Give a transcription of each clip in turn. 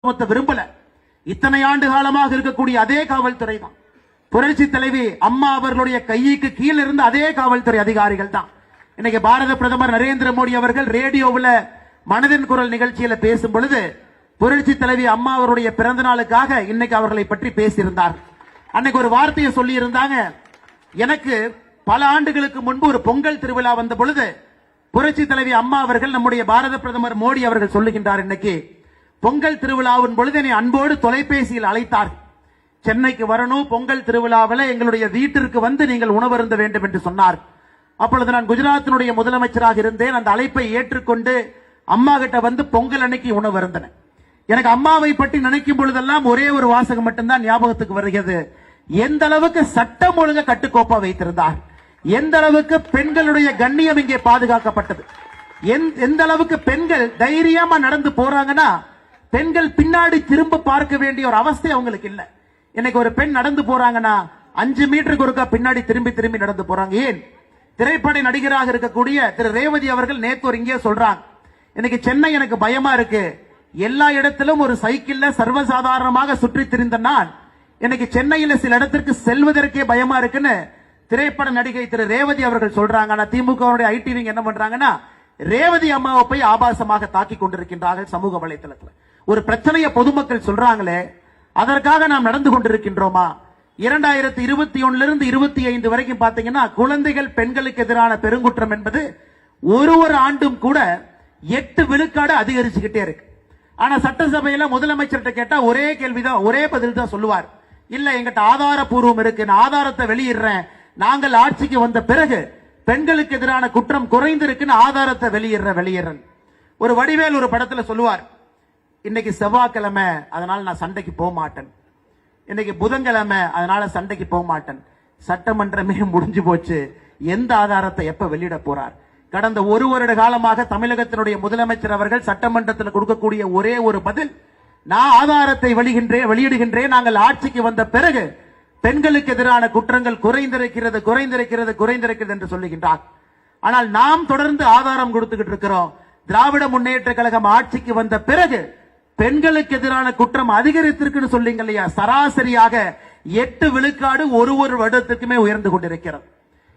விரும்பல. இத்தனை ஆண்டு காலமாக இருக்கக்கூடிய அதே காவல்துறை தான். புரட்சி தலைவி அம்மா அவர்களுடைய கைக்கு கீழே இருந்த அதே காவல்துறை அதிகாரிகள் தான். இன்னைக்கு பாரத பிரதமர் நரேந்திர மோடி அவர்கள் ரேடியோவில் மனதின் குரல் நிகழ்ச்சியில பேசும் பொழுது புரட்சி தலைவி அம்மா அவருடைய பிறந்த நாளுக்காக இன்னைக்கு அவர்களை பற்றி பேசியிருந்தார். அன்னைக்கு ஒரு வார்த்தையை சொல்லி இருந்தாங்க. எனக்கு பல ஆண்டுகளுக்கு முன்பு ஒரு பொங்கல் திருவிழா வந்த பொழுது புரட்சி தலைவி அம்மா அவர்கள் நம்முடைய பாரத பிரதமர் மோடி அவர்கள் சொல்லுகின்றார், இன்னைக்கு பொங்கல் திருவிழாவின் பொழுது என்னை அன்போடு தொலைபேசியில் அழைத்தார். சென்னைக்கு வரணும், பொங்கல் திருவிழாவில் எங்களுடைய வீட்டிற்கு வந்து நீங்கள் உணவருந்த வேண்டும் என்று சொன்னார். அப்பொழுது நான் குஜராத்தினுடைய முதலமைச்சராக இருந்தேன். அந்த அழைப்பை ஏற்றுக்கொண்டு அம்மா கிட்ட வந்து பொங்கல் அன்னைக்கு உணவருந்தேன். எனக்கு அம்மாவை பற்றி நினைக்கும் பொழுதெல்லாம் ஒரே ஒரு வாசகம் மட்டும்தான் ஞாபகத்துக்கு வருகிறது. எந்த அளவுக்கு சட்டம் ஒழுங்க கட்டுக்கோப்பா வைத்திருந்தார், எந்த அளவுக்கு பெண்களுடைய கண்ணியம் இங்கே பாதுகாக்கப்பட்டது, எந்த அளவுக்கு பெண்கள் தைரியமா நடந்து போறாங்கன்னா பெண்கள் பின்னாடி திரும்ப பார்க்க வேண்டிய ஒரு அவஸ்தை அவங்களுக்கு இல்ல. இன்னைக்கு ஒரு பெண் நடந்து போறாங்கன்னா 5 மீட்டருக்கு ஒருக்கா பின்னாடி திரும்பி திரும்பி நடந்து போறாங்க. ஏன்? திரைப்பட நடிகராக இருக்கக்கூடிய திரு ரேவதி அவர்கள் நேத்து ஒரு இங்கே சொல்றாங்க, இன்னைக்கு சென்னை எனக்கு பயமா இருக்கு, எல்லா இடத்திலும் ஒரு சைக்கிள்ல சர்வசாதாரணமாக சுற்றி திரிந்த நான் இன்னைக்கு சென்னையில சில இடத்திற்கு செல்வதற்கே பயமா இருக்குன்னு திரைப்பட நடிகை திரு ரேவதி அவர்கள் சொல்றாங்க. ஆனா திமுக ஐடி என்ன பண்றாங்கன்னா ரேவதி அம்மாவை போய் ஆபாசமாக தாக்கி கொண்டிருக்கின்றார்கள் சமூக வலைதளத்தில். ஒரு பிரச்சனையை பொதுமக்கள் சொல்றாங்களே, அதற்காக நாம் நடந்து கொண்டிருக்கின்றோமா? 2021 இருந்து 25 வரைக்கும் பாத்தீங்கன்னா குழந்தைகள் பெண்களுக்கு எதிரான பெருங்குற்றம் என்பது ஒரு ஆண்டும் கூட 8 விழுக்காடு அதிகரிச்சுக்கிட்டே இருக்கு. ஆனா சட்டசபையில முதலமைச்சர்கிட்ட கேட்டா ஒரே கேள்விதான், ஒரே பதில் தான் சொல்லுவார், இல்ல எங்கிட்ட ஆதாரப்பூர்வம் இருக்கு, நான் ஆதாரத்தை வெளியிடுறேன், நாங்கள் ஆட்சிக்கு வந்த பிறகு பெண்களுக்கு எதிரான குற்றம் குறைந்திருக்குன்னு ஆதாரத்தை வெளியிடுறேன். ஒரு வடிவேல் ஒரு படத்துல சொல்லுவார், இன்னைக்கு செவ்வாய்க்கிழமை அதனால நான் சண்டைக்கு போக மாட்டேன், இன்னைக்கு புதன்கிழமை அதனால சண்டைக்கு போக மாட்டேன். சட்டமன்றமே முடிஞ்சு போச்சு, எந்த ஆதாரத்தை எப்ப வெளியிட போறார்? கடந்த ஒரு வருட காலமாக தமிழகத்தினுடைய முதலமைச்சர் அவர்கள் சட்டமன்றத்தில் கொடுக்கக்கூடிய ஒரே ஒரு பதில், நான் ஆதாரத்தை வெளியிடுகின்றேன், நாங்கள் ஆட்சிக்கு வந்த பிறகு பெண்களுக்கு எதிரான குற்றங்கள் குறைந்திருக்கிறது என்று சொல்லுகின்றார். ஆனால் நாம் தொடர்ந்து ஆதாரம் கொடுத்துக்கிட்டு இருக்கிறோம். திராவிட முன்னேற்ற கழகம் ஆட்சிக்கு வந்த பிறகு பெண்களுக்கு எதிரான குற்றம் அதிகரித்திருக்குன்னு சொல்லிங்க இல்லையா, சராசரியாக 8 விழுக்காடு ஒரு வருடத்துக்குமே உயர்ந்து கொண்டிருக்கிறது.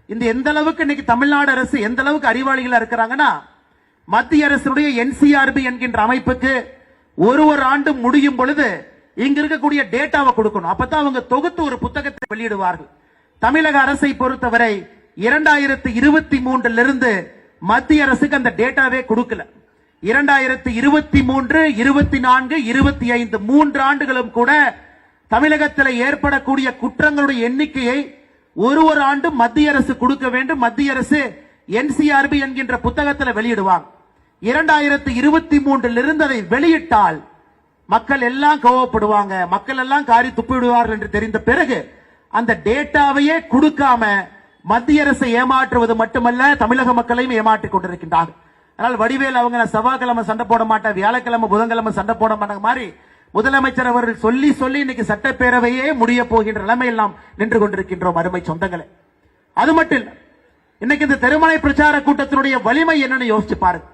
இந்த எந்த அளவுக்கு இன்னைக்கு தமிழ்நாடு அரசு எந்த அளவுக்கு அறிவாளிகளா இருக்கிறாங்கன்னா, மத்திய அரசுடைய NCRB என்கின்ற அமைப்புக்கு ஒரு ஆண்டு முடியும் பொழுது இங்க இருக்கக்கூடிய டேட்டாவை கொடுக்கணும். அப்பதான் அவங்க தொகுத்து ஒரு புத்தகத்தை வெளியிடுவார்கள். தமிழக அரசை பொறுத்தவரை 2023 இருந்து மத்திய அரசுக்கு அந்த டேட்டாவே கொடுக்கல. 2023, 24, 25 3 ஆண்டுகளும் கூட தமிழகத்தில் ஏற்படக்கூடிய குற்றங்களுடைய எண்ணிக்கையை ஒரு ஆண்டு மத்திய அரசு கொடுக்க வேண்டும். மத்திய அரசு NCRB என்கின்ற புத்தகத்தில் வெளியிடுவாங்க. 2023 இருந்து அதை வெளியிட்டால் மக்கள் எல்லாம் கோவப்படுவாங்க, மக்கள் எல்லாம் காரி துப்பிவிடுவார்கள் என்று தெரிந்த பிறகு அந்த டேட்டாவையே கொடுக்காம மத்திய அரசை ஏமாற்றுவது மட்டுமல்ல, தமிழக மக்களையும் ஏமாற்றிக் கொண்டிருக்கின்றார்கள். அதனால் வடிவேல் அவங்க செவ்வாய்க்கிழமை சண்டை போட மாட்டேன், வியாழக்கிழமை புதன்கிழமை சண்டை போட மாட்டாங்க மாதிரி முதலமைச்சர் அவர்கள் சொல்லி இன்னைக்கு சட்டப்பேரவையே முடிய போகின்ற நிலைமையில் நாம் நின்று கொண்டிருக்கின்றோம் அருமை சொந்தங்களே. அது மட்டும் இல்ல, இன்னைக்கு இந்த தெருமனை பிரச்சார கூட்டத்தினுடைய வலிமை என்னன்னு யோசிச்சு பாருங்க.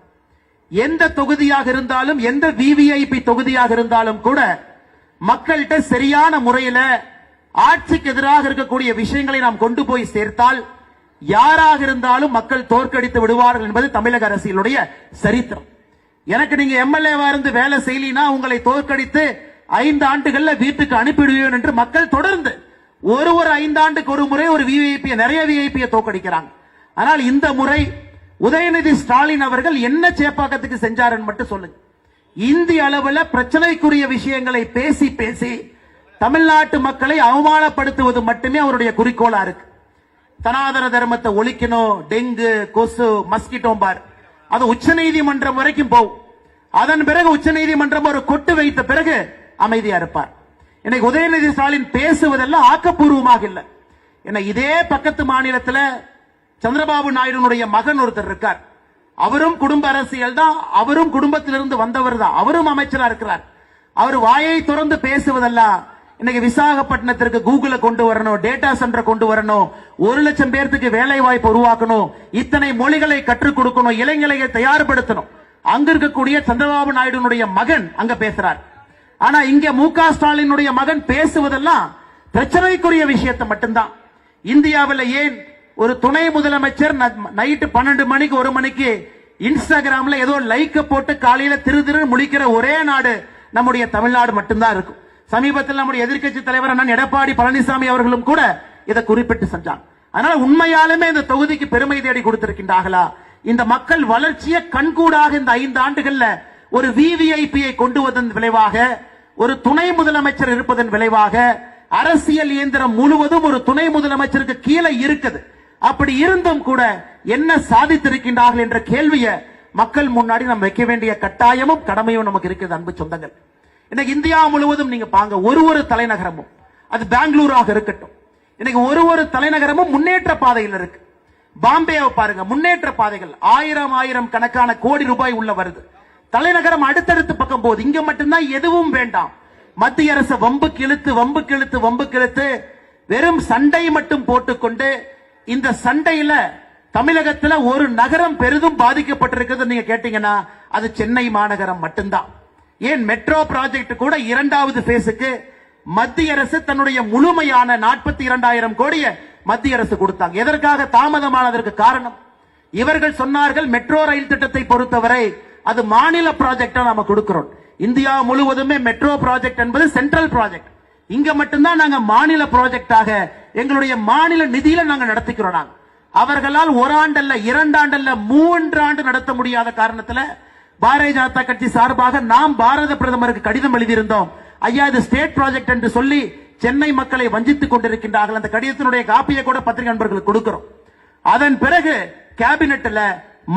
எந்த தொகுதியாக இருந்தாலும், எந்த VVIP தொகுதியாக இருந்தாலும் கூட மக்கள்கிட்ட சரியான முறையில் ஆட்சிக்கு எதிராக இருக்கக்கூடிய விஷயங்களை நாம் கொண்டு போய் சேர்த்தால் யாராக இருந்தாலும் மக்கள் தோற்கடித்து விடுவார்கள் என்பது தமிழக அரசியலுடைய சரித்திரம். எனக்கு நீங்க MLA-வா இருந்து வேலை செய்யலினா உங்களை தோற்கடித்து 5 ஆண்டுகள்ல வீட்டுக்கு அனுப்பிடுவேன் என்று மக்கள் தொடர்ந்து ஒரு 5 ஆண்டுக்கு ஒரு முறை ஒரு நிறைய விஐபியை தோற்கடிக்கிறாங்க. ஆனால் இந்த முறை உதயநிதி ஸ்டாலின் அவர்கள் என்ன சேப்பாக்கத்துக்கு செஞ்சாருன்னு மட்டும் சொல்லுங்க. இந்திய அளவில் பிரச்சனைக்குரிய விஷயங்களை பேசி தமிழ்நாட்டு மக்களை அவமானப்படுத்துவது மட்டுமே அவருடைய குறிக்கோளா இருக்கு. சனாதன தர்மத்தை ஒழிக்கணும், டெங்கு, கொசு, மஸ்கிட்டோ பார், அது உச்ச நீதிமன்றம் வரைக்கும் போகும். அதன் பிறகு உச்ச நீதிமன்றம் ஒரு கொட்டு வைத்த பிறகு அமைதியா இருப்பார். இன்னைக்கு உதயநிதி ஸ்டாலின் பேசுவதெல்லாம் ஆக்கப்பூர்வமாக இல்லை. இதே பக்கத்து மாநிலத்தில் சந்திரபாபு நாயுடுனுடைய மகன் ஒருத்தர் இருக்கார். அவரும் குடும்ப அரசியல் தான், அவரும் குடும்பத்திலிருந்து வந்தவர் தான், அவரும் அமைச்சரா இருக்கிறார். அவர் வாயை திறந்து பேசுவதெல்லாம் இன்னைக்கு விசாகப்பட்டினத்திற்கு கூகுளை கொண்டு வரணும், டேட்டா சென்டர் கொண்டு வரணும், 1,00,000 பேருக்கு வேலை வாய்ப்பு உருவாக்கணும், இத்தனை மொழிகளை கற்றுக் கொடுக்கணும், இளைஞர்களை தயார்படுத்தணும். அங்க இருக்கக்கூடிய சந்திரபாபு நாயுடுனுடைய மகன் அங்க பேசுறார். ஆனா இங்க மு.க. ஸ்டாலினுடைய மகன் பேசுவதெல்லாம் பிரச்சனைக்குரிய விஷயத்தை மட்டும்தான். இந்தியாவில் ஏன் ஒரு துணை முதலமைச்சர் நைட்டு 12 மணிக்கு 1 மணிக்கு இன்ஸ்டாகிராம்ல ஏதோ லைக்க போட்டு காலையில திரு முழிக்கிற ஒரே நாடு நம்முடைய தமிழ்நாடு மட்டும்தான் இருக்கும். சமீபத்தில் நம்முடைய எதிர்க்கட்சி தலைவர் அண்ணன் எடப்பாடி பழனிசாமி அவர்களும் கூட இதை குறிப்பிட்டு சென்றாங்க. அதனால உண்மையாலுமே இந்த தொகுதிக்கு பெருமை தேடி கொடுத்திருக்கின்றார்களா? இந்த மக்கள் வளர்ச்சியை கண்கூடாக இந்த 5 ஆண்டுகள்ல ஒரு விவிஐபியை கொண்டு வந்ததன் விளைவாக, ஒரு துணை முதலமைச்சர் இருப்பதன் விளைவாக, அரசியல் இயந்திரம் முழுவதும் ஒரு துணை முதலமைச்சருக்கு கீழே இருக்குது. அப்படி இருந்தும் கூட என்ன சாதித்திருக்கின்றார்கள் என்ற கேள்வியை மக்கள் முன்னாடி நம்ம வைக்க வேண்டிய கட்டாயமும் கடமையும் நமக்கு இருக்குது. அன்பு சொந்தங்கள், இன்னைக்கு இந்தியா முழுவதும் நீங்க பாங்க, ஒரு தலைநகரமும், அது பெங்களூராக இருக்கட்டும், இன்னைக்கு ஒரு தலைநகரமும் முன்னேற்ற பாதையில் இருக்கு. பாம்பேவை பாருங்க, முன்னேற்ற பாதைகள் ஆயிரம் கணக்கான கோடி ரூபாய் உள்ள வருது. தலைநகரம் அடுத்தடுத்து பக்கம் போகுது. இங்க மட்டும்தான் எதுவும் வேண்டாம். மத்திய அரசு வம்புக்கு இழுத்து வெறும் சண்டை மட்டும் போட்டுக்கொண்டு, இந்த சண்டையில தமிழகத்தில் ஒரு நகரம் பெரிதும் பாதிக்கப்பட்டிருக்கிறது நீங்க கேட்டீங்கன்னா அது சென்னை மாநகரம் மட்டும்தான். ஏன் மெட்ரோ ப்ராஜெக்ட் கூட 2வது பேஸுக்கு மத்திய அரசு தன்னுடைய முழுமையான 42,000 கோடியை மத்திய அரசு கொடுத்தாங்க. எதற்காக தாமதமானதற்கு காரணம், இவர்கள் சொன்னார்கள் மெட்ரோ ரயில் திட்டத்தை பொறுத்தவரை அது மாநில ப்ராஜெக்டா நாம கொடுக்கிறோம். இந்தியா முழுவதுமே மெட்ரோ ப்ராஜெக்ட் என்பது சென்ட்ரல் ப்ராஜெக்ட். இங்க மட்டும்தான் நாங்க மாநில ப்ராஜெக்டாக எங்களுடைய மாநில நிதியில நாங்க நடத்திக்கிறோம். நாங்க அவர்களால் 1 ஆண்டல்ல 2 ஆண்டல்ல 3 ஆண்டு நடத்த முடியாத காரணத்துல பாரதிய ஜனதா கட்சி சார்பாக நாம் பாரத பிரதமருக்கு கடிதம் எழுதியிருந்தோம். ஐயா, இது ஸ்டேட் ப்ராஜெக்ட் என்று சொல்லி சென்னை மக்களை வஞ்சித்துக் கொண்டிருக்கின்றார்கள். அந்த கடிதத்தினுடைய காப்பியை கூட பத்திரிகை நண்பர்களுக்கு கொடுக்கிறோம். அதன் பிறகு கேபினெட்ல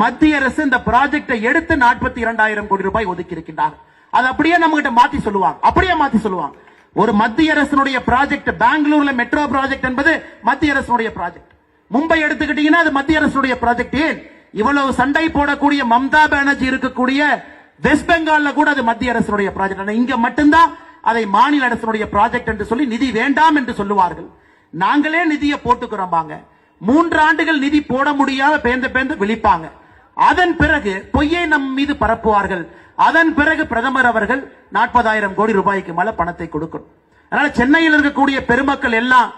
மத்திய அரசு இந்த ப்ராஜெக்டை எடுத்து 42,000 கோடி ரூபாய் ஒதுக்கி இருக்கின்றார்கள். அது அப்படியே நம்ம கிட்ட மாத்தி சொல்லுவாங்க. ஒரு மத்திய அரசுடைய ப்ராஜெக்ட், பெங்களூர்ல மெட்ரோ ப்ராஜெக்ட் என்பது மத்திய அரசுடைய ப்ராஜெக்ட். மும்பை எடுத்துக்கிட்டீங்கன்னா அது மத்திய அரசுடைய ப்ராஜெக்ட். ஏன் இவ்வளவு சண்டை போடக்கூடிய மம்தா பானர்ஜி இருக்கக்கூடிய வெஸ்ட் பெங்கால்ல கூட அது மத்திய அரசுடைய ப்ராஜெக்ட். இங்க மட்டும்தான் அதை மாநில அரசுடைய ப்ராஜெக்ட் என்று சொல்லி நிதி வேண்டாம் என்று சொல்லுவார்கள். நாங்களே நிதியை போட்டுக்கிறோம். 3 ஆண்டுகள் நிதி போட முடியாம பேந்து விழிப்பாங்க. அதன் பிறகு பொய்யை நம் மீது பரப்புவார்கள். அதன் பிறகு பிரதமர் அவர்கள் 40,000 கோடி ரூபாய்க்கு மேல பணத்தை கொடுக்கணும். அதனால சென்னையில் இருக்கக்கூடிய பெருமக்கள் எல்லாம்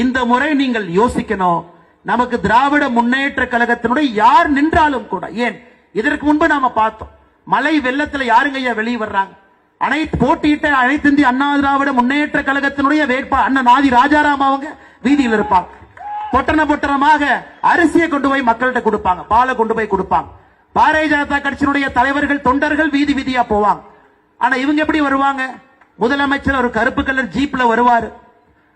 இந்த முறை நீங்கள் யோசிக்கணும். நமக்கு திராவிட முன்னேற்ற கழகத்தினுடைய யார் நின்றாலும் கூட, ஏன் இதற்கு முன்பு நாம பார்த்தோம், மழை வெள்ளத்துல யாருங்க ஐயா வெளியே வர்றாங்க? போட்டியிட்ட அனைத்து இந்திய அண்ணா திராவிட முன்னேற்ற கழகத்தினுடைய வேட்பாளர் அண்ணன் ஆதி ராஜாராம் அவங்க வீதியில் இருப்பாங்க. பொட்டணமாக அரிசியை கொண்டு போய் மக்கள்கிட்ட கொடுப்பாங்க, பாலை கொண்டு போய் கொடுப்பாங்க. பாரதிய ஜனதா கட்சியினுடைய தலைவர்கள் தொண்டர்கள் வீதியா போவாங்க. ஆனா இவங்க எப்படி வருவாங்க? முதலமைச்சர் ஒரு கருப்பு கலர் ஜீப்ல வருவாரு.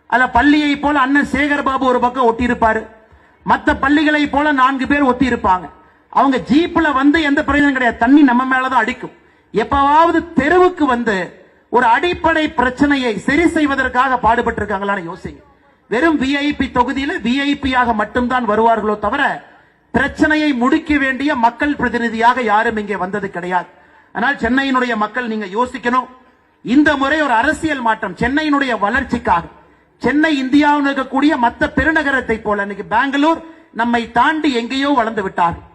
அதுல பள்ளியை போல அண்ணன் சேகர் பாபு ஒரு பக்கம் ஒட்டி இருப்பாரு, மற்ற பள்ளிகளை போல 4 பேர் ஒட்டி இருப்பாங்க. அவங்க ஜீப்ல வந்து எந்த பிரயோஜனம் கிடையாது, தண்ணி நம்ம மேலதான் அடிக்கும். எப்பவாவது தெருவுக்கு வந்து ஒரு அடிப்படை பிரச்சனையை சரி செய்வதற்காக பாடுபட்டு இருக்காங்களான்னு யோசிங்க. வெறும் விஐபி தொகுதியில விஐபியாக மட்டும்தான் வருவார்களோ தவிர பிரச்சனையை முடிக்க வேண்டிய மக்கள் பிரதிநிதியாக யாரும் இங்கே வந்தது கிடையாது. ஆனால் சென்னையினுடைய மக்கள் நீங்க யோசிக்கணும், இந்த முறை ஒரு அரசியல் மாற்றம் சென்னையினுடைய வளர்ச்சிக்காக. சென்னை இந்தியாவில் இருக்கக்கூடிய மற்ற பெருநகரத்தை போல இன்னைக்கு பெங்களூர் நம்மை தாண்டி எங்கேயோ வளர்ந்து விட்டார்கள்.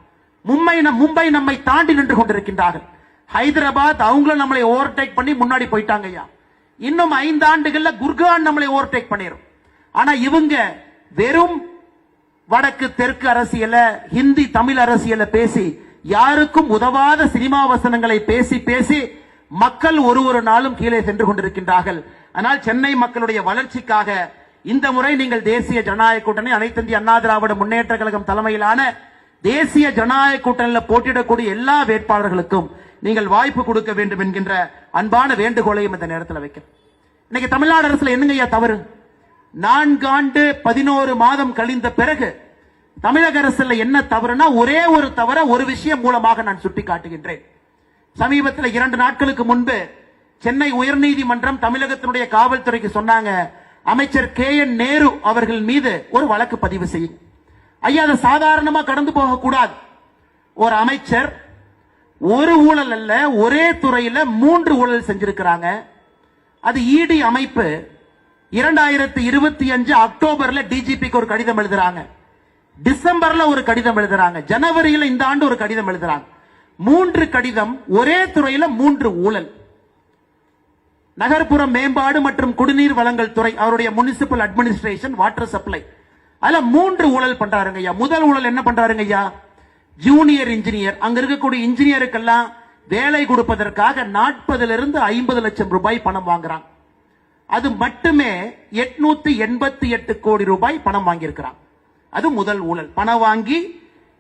மும்பை நம்மை தாண்டி நின்று கொண்டிருக்கின்றார்கள். ஹைதராபாத் அவங்களும் நம்மளை ஓவர்டேக் பண்ணி முன்னாடி போயிட்டாங்க. இன்னும் 5 ஆண்டுகள்ல குர்கான் நம்மளை ஓவர்டேக் பண்ணிரும். ஆனா இவங்க வெறும் வடக்கு தெற்கு அரசியல, ஹிந்தி தமிழ் அரசியல பேசி யாருக்கும் உதவாத சினிமா வசனங்களை பேசி மக்கள் ஒரு நாளும் கீழே சென்று கொண்டிருக்கின்றார்கள். ஆனால் சென்னை மக்களுடைய வளர்ச்சிக்காக இந்த முறை நீங்கள் தேசிய ஜனநாயக கூட்டணி, அனைத்து இந்திய அண்ணா திராவிட முன்னேற்ற கழகம் தலைமையிலான தேசிய ஜனநாயக கூட்டணியில் போட்டியிடக்கூடிய எல்லா வேட்பாளர்களுக்கும் நீங்கள் வாய்ப்பு கொடுக்க வேண்டும் என்கின்ற அன்பான வேண்டுகோளையும் இந்த நேரத்தில் வைக்கிறேன். இன்னைக்கு தமிழ்நாடு அரசுல என்னங்க தவறு? 4 ஆண்டு 11 மாதம் கழிந்த பிறகு தமிழக அரசுல என்ன தவறுனா, ஒரே ஒரு தவற ஒரு விஷயம் மூலமாக நான் சுட்டி காட்டுகின்றேன். சமீபத்தில் 2 நாட்களுக்கு முன்பு சென்னை உயர்நீதிமன்றம் தமிழகத்தினுடைய காவல்துறைக்கு சொன்னாங்க, அமைச்சர் KN நேரு அவர்கள் மீது ஒரு வழக்கு பதிவு செய்யும். ஐயா, அதை சாதாரணமா கடந்து போக கூடாது. ஒரு அமைச்சர் ஒரு ஊழல் அல்ல, ஒரே துறையில 3 ஊழல் செஞ்சிருக்கிறாங்க. அது இடி அமைப்பு 2025 அக்டோபர்ல டிஜிபிக்கு ஒரு கடிதம் எழுதுறாங்க, டிசம்பர்ல ஒரு கடிதம் எழுதுறாங்க, ஜனவரியில இந்த ஆண்டு ஒரு கடிதம் எழுதுறாங்க. 3 கடிதம், ஒரே துறையில 3 ஊழல். நகர்ப்புற மேம்பாடு மற்றும் குடிநீர் வழங்கல் துறை, அவருடைய முனிசிபல் அட்மினிஸ்ட்ரேஷன், வாட்டர் சப்ளை. அதுல 3 ஊழல் பண்றாருங்க ஐயா. முதல் ஊழல் என்ன பண்றாருங்க ஐயா? ஜூனியர் இன்ஜினியர், அங்க இருக்கக்கூடிய இன்ஜினியருக்கெல்லாம் வேலை கொடுப்பதற்காக 40 to 50 லட்சம் ரூபாய் பணம் வாங்குறாங்க. அது மட்டுமே 888 கோடி ரூபாய் பணம் வாங்கியிருக்கிறான். அது முதல் ஊழல். பணம் வாங்கி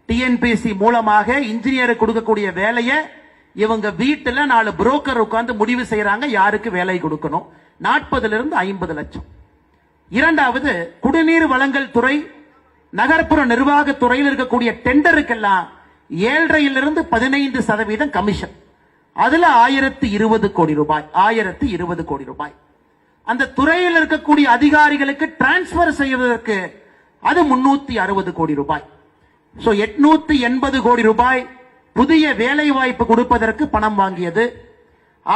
டிஎன்பிஎஸ்சி மூலமாக இன்ஜினியருக்கு கொடுக்கக்கூடிய வேலையை இவங்க வீட்டுல 4 புரோக்கர் உட்கார்ந்து முடிவு செய்யறாங்க யாருக்கு வேலை கொடுக்கணும். 40 to 50 லட்சம். இரண்டாவது, குடிநீர் வழங்கல் துறை, நகர்ப்புற நிர்வாக துறையில் இருக்கக்கூடிய டெண்டருக்கெல்லாம் 7.5 to 15% கமிஷன். அதுல 1020 கோடி ரூபாய். 1020 கோடி ரூபாய் அந்த துறையில் இருக்கக்கூடிய அதிகாரிகளுக்கு டிரான்ஸ்பர் செய்வதற்கு அது 360 கோடி ரூபாய். 880 கோடி ரூபாய் புதிய வேலை வாய்ப்பு கொடுப்பதற்கு பணம் வாங்கியது.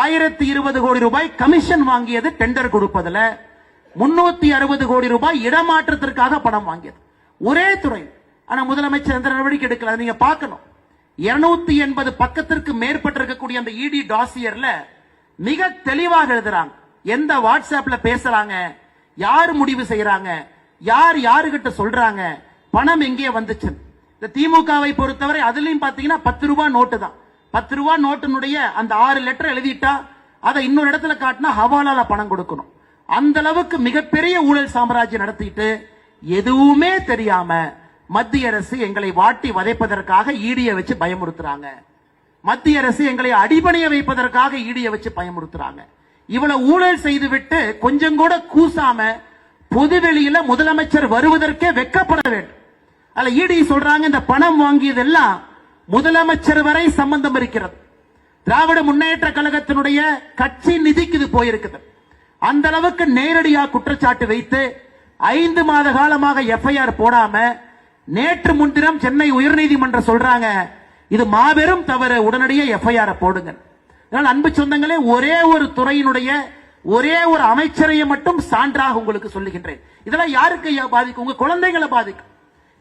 1020 கோடி ரூபாய் கமிஷன் வாங்கியது டெண்டர் கொடுப்பதில். 360 கோடி ரூபாய் இடமாற்றத்திற்காக பணம் வாங்கியது. ஒரே துறை. ஆனா முதலமைச்சர் எந்த நடவடிக்கை எடுக்கல. நீங்க பார்க்கணும். 280 பக்கத்திற்கு மேற்பட்டு இருக்கக்கூடிய அந்த இடி டாசியர்ல மிக தெளிவாக எழுதுறாங்க. எந்த வாட்ஸ்அப்ல பேசுறாங்க, யார் முடிவு செய்யறாங்க, யார் யாருகிட்ட சொல்றாங்க, பணம் எங்கே வந்துச்சு. இந்த திமுகவை பொறுத்தவரை அதுலயும் பாத்தீங்கன்னா 10 ரூபாய் நோட்டு தான். 10 ரூபாய் நோட்டினுடைய அந்த 6 லெட்டர் எழுதிட்டா அதை இன்னொரு இடத்துல காட்டினா ஹவாலால பணம் கொடுக்கணும். அந்த அளவுக்கு மிகப்பெரிய ஊழல் சாம்ராஜ்யம் நடத்திட்டு எதுவுமே தெரியாம மத்திய அரசு எங்களை வாட்டி வதைப்பதற்காக ஈடிய வச்சு பயமுறுத்துறாங்க. மத்திய அரசு எங்களை அடிபணிய வைப்பதற்காக ஈடிய வச்சு பயமுறுத்துறாங்க. இவ்வளவு ஊழல் செய்துவிட்டு கொஞ்சம் கூட கூசாம பொதுவெளியில முதலமைச்சர் வருவதற்கே வெட்கப்பட வேண்டும். அல்ல ஈடி சொல்றாங்க இந்த பணம் வாங்கியதெல்லாம் முதலமைச்சர் வரை சம்பந்தம் இருக்கிறது. திராவிட முன்னேற்ற கழகத்தினுடைய கட்சி நிதிக்கு இது போயிருக்குது. அந்த அளவுக்கு நேரடியாக குற்றச்சாட்டு வைத்து 5 மாத காலமாக எஃப்ஐஆர் போடாம நேற்று முன்தினம் சென்னை உயர்நீதிமன்றம் சொல்றாங்க இது மாபெரும் தவறு, உடனடியாக எஃப்ஐஆர் போடுங்க. அன்பு சொந்தங்களே, ஒரே ஒரு துறையினுடைய ஒரே ஒரு அமைச்சரையை மட்டும் சான்றாக உங்களுக்கு சொல்லுகின்றேன். இதெல்லாம் யாருக்கு பாதிக்கும்? உங்க குழந்தைகளை பாதிக்கும்.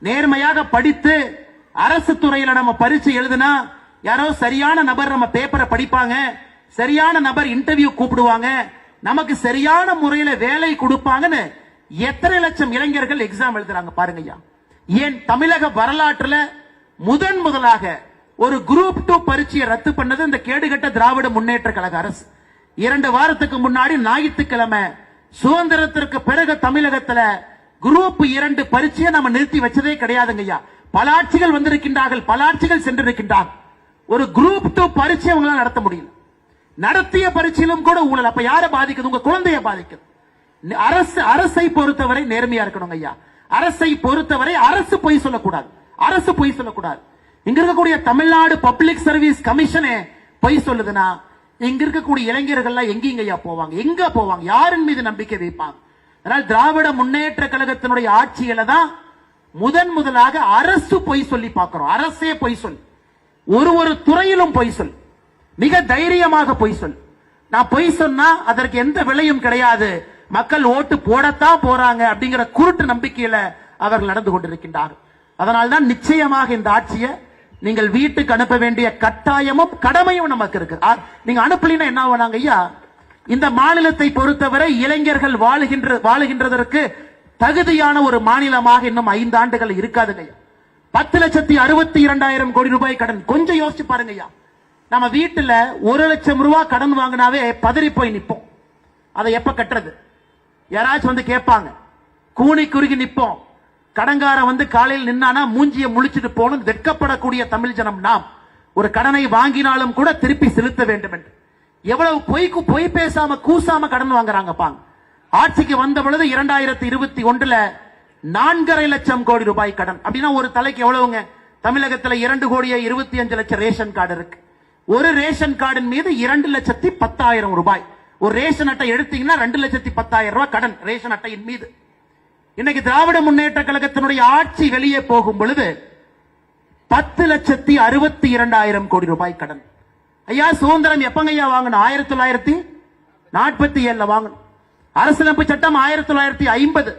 நேர்மையாக படித்து அரசு துறையில நம்ம பரீட்சை எழுதுனா யாரோ சரியான நபர் நம்ம பேப்பரை படிப்பாங்க, சரியான நபர் இன்டர்வியூ கூப்பிடுவாங்க, நமக்கு சரியான முறையில வேலை கொடுப்பாங்கன்னு எத்தனை லட்சம் இளைஞர்கள் எக்ஸாம் எழுதுறாங்க பாருங்க ஐயா. ஏன் தமிழக வரலாற்றுல முதலாக ஒரு குரூப் 2 பரீட்சையை ரத்து பண்ணது இந்த கேடுகட்ட திராவிட முன்னேற்ற கழக அரசு. 2 வாரத்துக்கு முன்னாடி ஞாயிற்றுக்கிழமை சுதந்திரத்திற்கு பிறகு தமிழகத்துல குரூப் 2 பரீட்சையை நம்ம நிறுத்தி வச்சதே கிடையாதுங்க ஐயா. பல ஆட்சிகள் வந்திருக்கின்றார்கள், பல ஆட்சிகள் சென்றிருக்கின்றார்கள். ஒரு குரூப் 2 பரீட்சை அவங்களால நடத்த முடியல. நடத்திய பரீட்சையிலும் கூட ஊழல். அப்ப யாரை பாதிக்குது? உங்க குழந்தைய பாதிக்குது. அரசை பொறுத்தவரை நேர்மையா இருக்கணும் ஐயா. அரசை பொறுத்தவரை அரசு பொய் சொல்லக்கூடாது. அரசு பொய் சொல்லக்கூடாது. இங்க இருக்கக்கூடிய தமிழ்நாடு பப்ளிக் சர்வீஸ் கமிஷனே பொய் சொல்லுதுன்னா இங்க இருக்கக்கூடிய இளைஞர்கள் எங்கேயா போவாங்க? எங்க போவாங்க? யாரின் மீது நம்பிக்கை வைப்பாங்க? அதனால் திராவிட முன்னேற்ற கழகத்தினுடைய ஆட்சியில தான் முதலாக அரசு பொய் சொல்லி பார்க்கிறோம். அரசே பொய் சொல். ஒரு துறையிலும் பொய் சொல். மிக தைரியமாக பொய் சொல். நான் பொய் சொன்னா அதற்கு எந்த விலையும் கிடையாது, மக்கள் ஓட்டு போடத்தான் போறாங்க அப்படிங்கிற குருட்டு நம்பிக்கையில அவர்கள் நடந்து கொண்டிருக்கின்றார்கள். அதனால்தான் நிச்சயமாக இந்த ஆட்சியை நீங்கள் வீட்டுக்கு அனுப்ப வேண்டிய கட்டாயமும் கடமையும் நமக்கு இருக்கு. நீங்க அனுப்பலினா என்ன ஆவாங்க ஐயா? இந்த மாநிலத்தை பொறுத்தவரை இளைஞர்கள் வாழுகின்றதற்கு தகுதியான ஒரு மாநிலமாக இன்னும் 5 ஆண்டுகள் இருக்காதுங்க ஐயா. 10,62,000 கோடி ரூபாய் கடன். கொஞ்சம் யோசிச்சு பாருங்க ஐயா. நம்ம வீட்டுல 1 லட்சம் ரூபாய் கடன் வாங்கினாவே பதறி போய் நிப்போம். அதை எப்ப கட்டுறது? யாராச்சும் வந்து கேட்பாங்க, கூனி குறுகி நிப்போம். கடங்கார வந்து காலையில் நின்னானா மூஞ்சிய முழிச்சிட்டு போகணும். வெட்கப்படக்கூடிய தமிழ் ஜனம் நாம். ஒரு கடனை வாங்கினாலும் கூட திருப்பி செலுத்த வேண்டும் என்று எவ்வளவு பொய் பேசாம கூசாம கடன் வாங்குறாங்க பாங்க. ஆட்சிக்கு வந்த பொழுது 2021 4.5 லட்சம் கோடி ரூபாய் கடன். அப்படின்னா ஒரு தலைக்கு எவ்வளவுங்க? தமிழகத்தில் 2,25 லட்சம் ரேஷன் கார்டு இருக்கு. ஒரு ரேஷன் கார்டின் மீது 2,10,000 ரூபாய். ஒரு ரேஷன் அட்டை எடுத்தீங்கன்னா 2,10,000 ரூபாய் கடன் ரேஷன் அட்டையின் மீது. இன்னைக்கு திராவிட முன்னேற்ற கழகத்தினுடைய ஆட்சி வெளியே போகும் பொழுது 10,62,000 கோடி ரூபாய் கடன். ஐயா சுதந்திரம் எப்பங்க ஐயா வாங்கணும்? 1947 வாங்கணும். அரசியலமைப்பு சட்டம் 1950.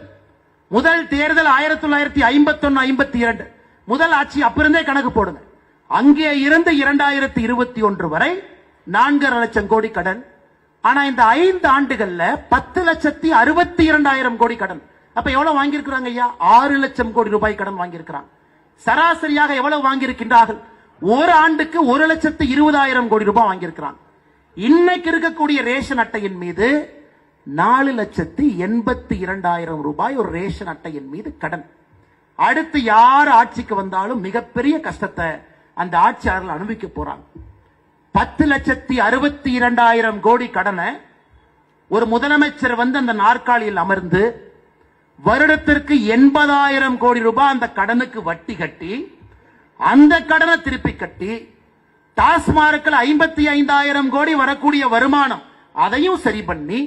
முதல் தேர்தல் 1951, 52. முதல் ஆட்சி அப்பிருந்தே கணக்கு போடுங்க. அங்கே இருந்து 2021 வரை 4.5 லட்சம் கோடி கடன். ஆனா இந்த 5 ஆண்டுகள்ல 10,62,200 கோடி கடன். அப்ப எவ்வளவு வாங்கியிருக்கிறாங்க ஐயா? 6 லட்சம் கோடி ரூபாய் கடன் வாங்கியிருக்கிறாங்க. சராசரியாக எவ்வளவு வாங்கியிருக்கின்றார்கள்? ஒரு ஆண்டுக்கு 1,20,000 கோடி ரூபாய் வாங்கியிருக்கிறாங்க. இன்னைக்கு இருக்கக்கூடிய ரேஷன் அட்டையின் மீது 4,82,000 ரூபாய் ஒரு ரேஷன் அட்டையின் மீது கடன். அடுத்து யார் ஆட்சிக்கு வந்தாலும் மிகப்பெரிய கஷ்டத்தை அந்த ஆட்சியாளர்கள் அனுபவிக்க போறாங்க. 10,62,200 கோடி கடனை ஒரு முதலமைச்சர் வந்து அந்த நாற்காலியில் அமர்ந்து வருடத்திற்கு 80,000 கோடி ரூபாய் அந்த கடனுக்கு வட்டி கட்டி அந்த கடனை திருப்பி கட்டி டாஸ்மார்க்கில் 55,000 கோடி வரக்கூடிய வருமானம் அதையும் சரி பண்ணி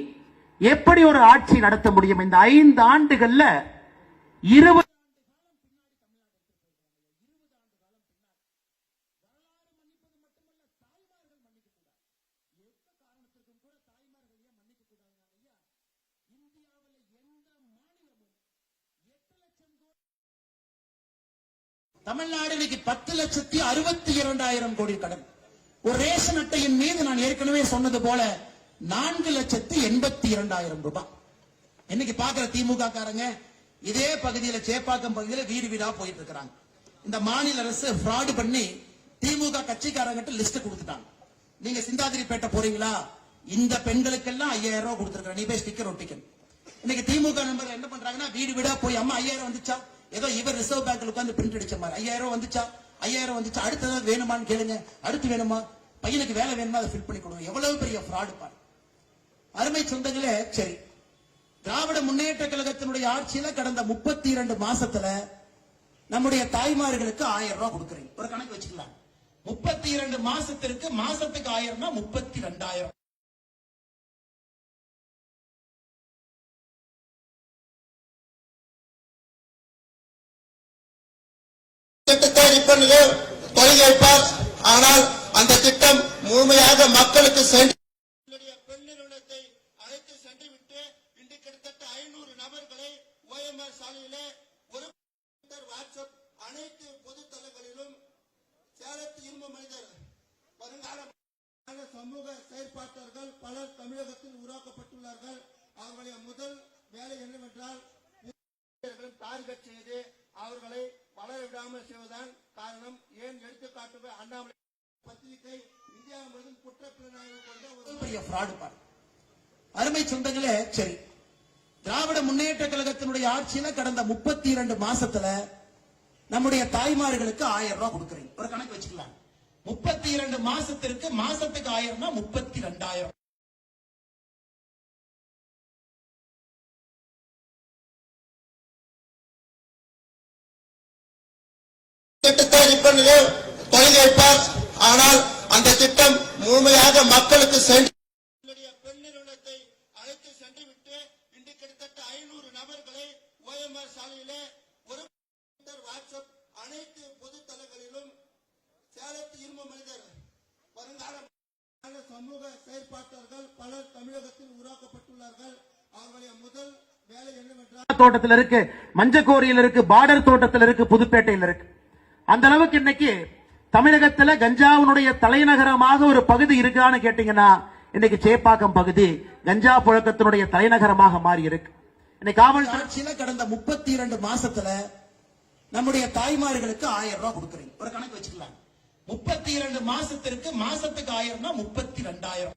எப்படி ஒரு ஆட்சி நடத்த முடியும்? இந்த 5 ஆண்டுகள்ல 20 தமிழ்நாடு இன்னைக்கு 10,62,200 கோடி கடன். ஒரு ரேஷன் அட்டையின் மீது நான் ஏற்கனவே சொன்னது போல 4,82,000 ரூபாய். இன்னைக்கு பாக்குற திமுக காரங்க இதே பகுதியில சேப்பாக்கம் பகுதியில வீடு வீடா போயிட்டு இருக்காங்க. இந்த மாநில அரசு ஃப்ராட் பண்ணி திமுக கட்சிக்காரங்கிட்ட லிஸ்ட் கொடுத்துட்டாங்க. நீங்க சிந்தாதிரிப்பேட்டை போறீங்களா? இந்த பெண்களுக்கெல்லாம் 5,000 ரூபாய் கொடுத்திருக்காங்க, நீ போய் ஸ்டிக்கர் ஒட்டிக்கணும். இன்னைக்கு திமுக நம்பர் என்ன பண்றாங்கன்னா வீடு வீடா போய் அம்மா 5,000 வந்துச்சா, ஏதோ இவர் ரிசர்வ் பேங்க்ல உட்கார்ந்து பிரிண்ட் அடிச்ச மாதிரி 5,000 வந்துச்சா, 5,000 வந்துச்சா, அடுத்தது வேணுமான்னு கேளுங்க, அடுத்து வேணுமா, பையனுக்கு வேலை வேணுமா அதை ஃபில் பண்ணி கொடுங்க. எவ்வளவு பெரிய ஃப்ராட் பாரு. அருமை சொந்தங்களே, சரி, திராவிட முன்னேற்ற கழகத்தினுடைய ஆட்சியில கடந்த 32 மாசத்துல நம்முடைய தாய்மார்களுக்கு 1,000 ரூபாய் கொடுக்குறீங்க. ஒரு கணக்கு வச்சுக்கலாம். 32 மாசத்திற்கு மாசத்துக்கு 1,000 32,000. திட்டத்தை தொடங்கி வைப்பார். ஆனால் அந்த திட்டம் முழுமையாக மக்களுக்கு சென்று பெண் நிறுவனத்தை அழைத்து சென்று விட்டு இன்று கிட்டத்தட்ட 500 நபர்களை OMR சாலையிலே ஒரு வாட்ஸ்அப் அனைத்து பொது தளங்களிலும் சேலத்து இரும்பு மனிதர் வருங்கால சமூக செயற்பாட்டாளர்கள் பலர் தமிழகத்தில் உருவாக்கப்பட்டுள்ளார்கள். அவர்களுடைய முதல் வேலை என்னவென்றால் டார்கெட் செய்து அவர்களை வளர விடாமல் செய்வதுதான் காரணம். ஏன் எடுத்துக்காட்டு அண்ணாமலை பத்திரிகை இந்தியா முழுவதும் குற்றப்புலனாய்வு கொண்ட ஒரு பெரிய ஃப்ராட் பார். அருமை சொந்தங்களே, சரி, திராவிட முன்னேற்ற கழகத்தினுடைய ஆட்சியில கடந்த 32 மாசத்துல நம்முடைய தாய்மார்களுக்கு 1,000 ரூபாய் கொடுக்குறீங்க. ஒரு கணக்கு வச்சுக்கலாம். 32 மாசத்திற்கு மாசத்துக்கு 1,000 32,000. திட்டத்தை தொடங்கி வைப்பார். ஆனால் அந்த திட்டம் முழுமையாக மக்களுக்கு சென்று பெண் நிறுவனத்தை அழைத்து சென்று விட்டு இன்று கிட்டத்தட்ட 500 நபர்களை OMR சாலையிலே ஒரு வாட்ஸ்அப் அனைத்து பொது தளங்களிலும் சேலத்து இரும்பு மனிதர் வருங்கால சமூக செயற்பாட்டாளர்கள் பலர் தமிழகத்தில் உருவாக்கப்பட்டுள்ளார்கள். அவர்களுடைய முதல் வேலை என்னவென்றால் தோட்டத்தில் இருக்கு, மஞ்சக்கோரியில் இருக்கு, பார்டர் தோட்டத்தில் இருக்கு, புதுப்பேட்டையில் இருக்கு. அந்த அளவுக்கு இன்னைக்கு தமிழகத்துல கஞ்சாவுடைய தலைநகரமாக ஒரு பகுதி இருக்கான்னு கேட்டீங்கன்னா இன்னைக்கு சேப்பாக்கம் பகுதி கஞ்சா புழக்கத்தினுடைய தலைநகரமாக மாறி இருக்கு. இன்னைக்கு காவல்துறை கடந்த 32 மாசத்துல நம்முடைய தாய்மார்களுக்கு 1,000 ரூபாய் கொடுக்குறீங்க. ஒரு கணக்கு வச்சுக்கலாம். 32 மாசத்திற்கு மாசத்துக்கு 1,000 32,000.